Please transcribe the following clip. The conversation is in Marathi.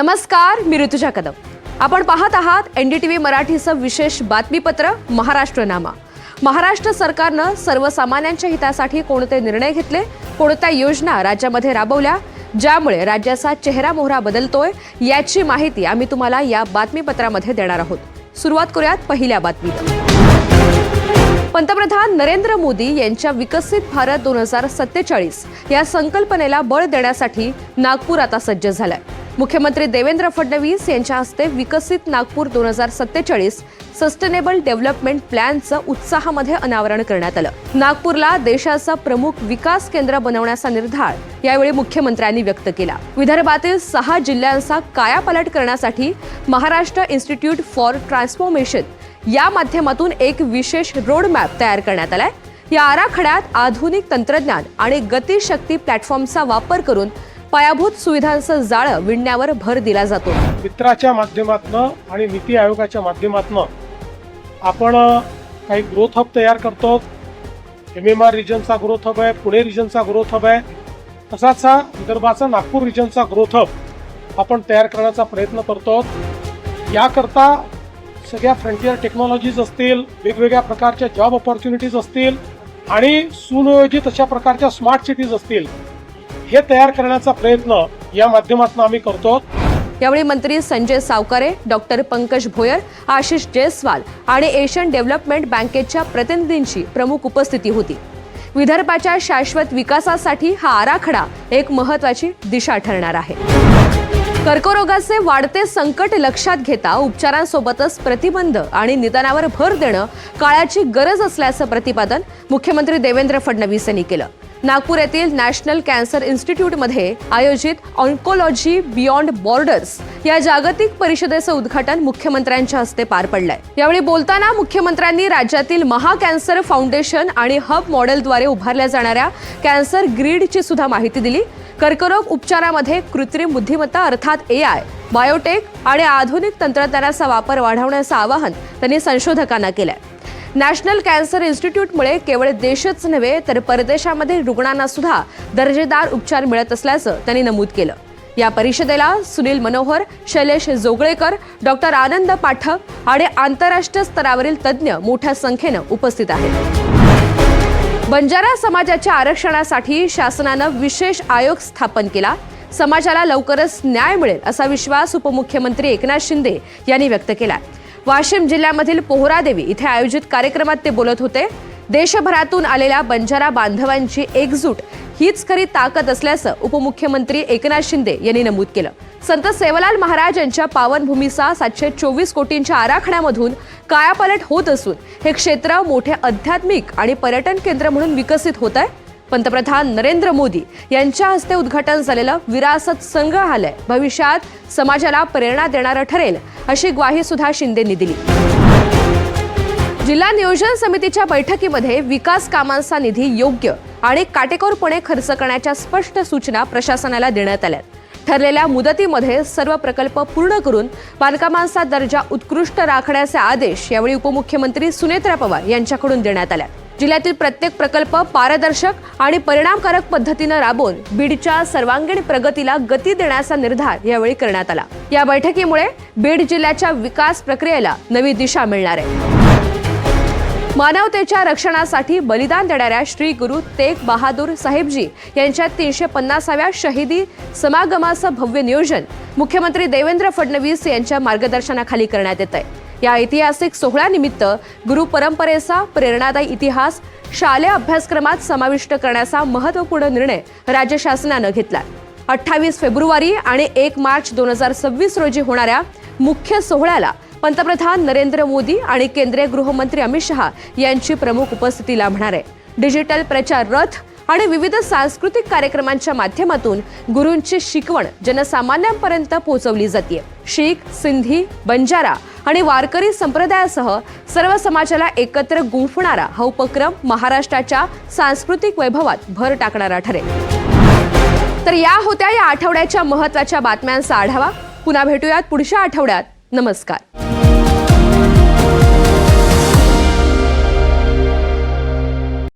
नमस्कार, मी ऋतुजा कदम। आपण पाहत आहात एनडीटीव्ही मराठीचं विशेष बातमीपत्र महाराष्ट्रनामा। महाराष्ट्र सरकारनं सर्वसामान्यांच्या हितासाठी कोणते निर्णय घेतले, कोणत्या योजना राज्यामध्ये राबवल्या, ज्यामुळे राज्याचा चेहरा-मोहरा बदलतोय, याची माहिती आम्ही तुम्हाला या बातमीपत्रामध्ये देणार आहोत। सुरुवात करूयात पहिल्या बातमीला। पंतप्रधान नरेंद्र मोदी यांच्या विकसित भारत 2047 या संकल्पनेला बळ देण्यासाठी नागपूर आता सज्ज झालाय। मुख्यमंत्री देवेंद्र फडणवीस यांच्या हस्ते विकसित नागपूर 2047 सस्टेनेबल डेव्हलपमेंट प्लॅनचं उत्साहामध्ये अनावरण करण्यात आलं। नागपूरला देशाचं प्रमुख विकास केंद्र बनवण्याचा निर्धार यावेळी मुख्यमंत्र्यांनी व्यक्त केला। विदर्भातील 6 जिल्ह्यांचा कायापालट करण्यासाठी महाराष्ट्र इन्स्टिट्यूट फॉर ट्रान्सफॉर्मेशन या माध्यमातून एक विशेष रोड मॅप तयार करण्यात आलाय। या आराखड्यात आधुनिक तंत्रज्ञान आणि गतिशक्ती प्लॅटफॉर्मचा वापर करून पायाभूत सुविधांचं जाळं विणण्यावर भर दिला जातो। मित्राच्या माध्यमातून आणि नीती आयोगाच्या माध्यमातून आपण काही ग्रोथ हब तयार करतो। MMR रिजनचा ग्रोथ हब आहे, पुणे रिजनचा ग्रोथ हब आहे, तसाच विदर्भाचा नागपूर रिजनचा ग्रोथ हब आपण तयार करण्याचा प्रयत्न करतो। याकरता सगळ्या फ्रंटियर टेक्नॉलॉजीज असतील, वेगवेगळ्या प्रकारच्या जॉब ऑपॉर्च्युनिटीज असतील आणि सुनियोजित अशा प्रकारच्या स्मार्ट सिटीज असतील, हे तयार करण्याचा प्रयत्न या माध्यमातून आम्ही करतो। यावेळी मंत्री संजय सावकारे, डॉक्टर पंकज भोयर, आशिष जयस्वाल आणि एशियन डेव्हलपमेंट बँकेच्या प्रतिनिधींची प्रमुख उपस्थिती होती। विदर्भाच्या शाश्वत विकासासाठी हा आराखडा एक महत्त्वाची दिशा ठरणार आहे। कर्करोगाचे वाढते संकट लक्षात घेता उपचारांसोबतच प्रतिबंध आणि निदानावर भर देणं काळाची गरज असल्याचं प्रतिपादन मुख्यमंत्री देवेंद्र फडणवीस यांनी केलं। नागपूर येथील नॅशनल कॅन्सर इन्स्टिट्यूटमध्ये आयोजित ऑन्कोलॉजी बियॉन्ड बॉर्डर्स या जागतिक परिषदेचं उद्घाटन मुख्यमंत्र्यांच्या हस्ते पार पडलंय। यावेळी बोलताना मुख्यमंत्र्यांनी राज्यातील महाकॅन्सर फाउंडेशन आणि हब मॉडेलद्वारे उभारल्या जाणाऱ्या कॅन्सर ग्रीडची सुद्धा माहिती दिली। कर्करोग उपचारामध्ये कृत्रिम बुद्धिमत्ता अर्थात AI, बायोटेक आणि आधुनिक तंत्रज्ञानाचा वापर वाढवण्याचं आवाहन त्यांनी संशोधकांना केलंय। नॅशनल कॅन्सर इन्स्टिट्यूटमुळे केवळ देशच नव्हे तर परदेशामध्ये रुग्णांना सुद्धा दर्जेदार उपचार मिळत असल्याचं त्यांनी नमूद केलं। या परिषदेला सुनील मनोहर, शैलेश जोगळेकर, डॉक्टर आनंद पाठक आणि आंतरराष्ट्रीय स्तरावरील तज्ज्ञ मोठ्या संख्येनं उपस्थित आहेत। बंजारा समाजाच्या आरक्षणासाठी शासनानं विशेष आयोग स्थापन केला। समाजाला लवकरच न्याय मिळेल असा विश्वास उपमुख्यमंत्री एकनाथ शिंदे यांनी व्यक्त केला। वाशिम जिल्ह्यामधील पोहरादेवी इथे आयोजित कार्यक्रमात ते बोलत होते। देशभरातून आलेल्या बंजारा बांधवांची एकजूट हीच खरी ताकद असल्याचं उपमुख्यमंत्री एकनाथ शिंदे यांनी नमूद केलं। संत सेवालाल महाराज यांच्या पावनभूमीचा 724 कोटींच्या आराखड्यामधून कायापालट होत असून हे क्षेत्र मोठे आध्यात्मिक आणि पर्यटन केंद्र म्हणून विकसित होत आहे। पंतप्रधान नरेंद्र मोदी यांच्या हस्ते उद्घाटन झालेलं विरासत संग्रहालय भविष्यात समाजाला प्रेरणा देणारं ठरेल अशी ग्वाही सुद्धा शिंदेंनी दिली। जिल्हा नियोजन समितीच्या बैठकीमध्ये विकास कामांचा निधी योग्य आणि काटेकोरपणे खर्च करण्याच्या स्पष्ट सूचना प्रशासनाला देण्यात आल्या। ठरलेल्या मुदतीमध्ये सर्व प्रकल्प पूर्ण करून बांधकामांचा दर्जा उत्कृष्ट राखण्याचे आदेश यावेळी उपमुख्यमंत्री सुनेत्रा पवार यांच्याकडून देण्यात आले। जिल्ह्यातील प्रत्येक प्रकल्प पारदर्शक आणि परिणामकारक पद्धतीने राबवून बीडच्या सर्वांगीण प्रगतीला गती देण्याचा निर्धार यावेळी करण्यात आला। या बैठकीमुळे बीड जिल्ह्याच्या विकास प्रक्रियेला नवी दिशा मिळणार आहे। मानवतेच्या रक्षणासाठी बलिदान देणाऱ्या श्री गुरु तेग बहादूर साहेबजी यांच्या 350व्या शहीदी समागमाचं भव्य नियोजन मुख्यमंत्री देवेंद्र फडणवीस यांच्या मार्गदर्शनाखाली करण्यात येत आहे। या ऐतिहासिक सोहळ्यानिमित्त गुरु परंपरेचा प्रेरणादायी इतिहास शालेय अभ्यासक्रमात समाविष्ट करण्याचा महत्त्वपूर्ण निर्णय राज्य शासनानं घेतला। 28 फेब्रुवारी आणि 1 मार्च 2026 रोजी होणाऱ्या मुख्य सोहळ्याला पंतप्रधान नरेंद्र मोदी आणि केंद्रीय गृहमंत्री अमित शहा यांची प्रमुख उपस्थिती लाभणार आहे। डिजिटल प्रचार रथ आणि विविध सांस्कृतिक कार्यक्रमांच्या माध्यमातून गुरूंची शिकवण जनसामान्यांपर्यंत पोहोचवली जाते। शीख, सिंधी, बंजारा आणि वारकरी संप्रदायासह सर्व समाजाला एकत्र गुंफणारा हा उपक्रम महाराष्ट्राच्या सांस्कृतिक वैभवात भर टाकणारा ठरेल। तर या होत्या या आठवड्याच्या महत्त्वाच्या बातम्यांचा आढावा। पुन्हा भेटूयात पुढच्या आठवड्यात। नमस्कार।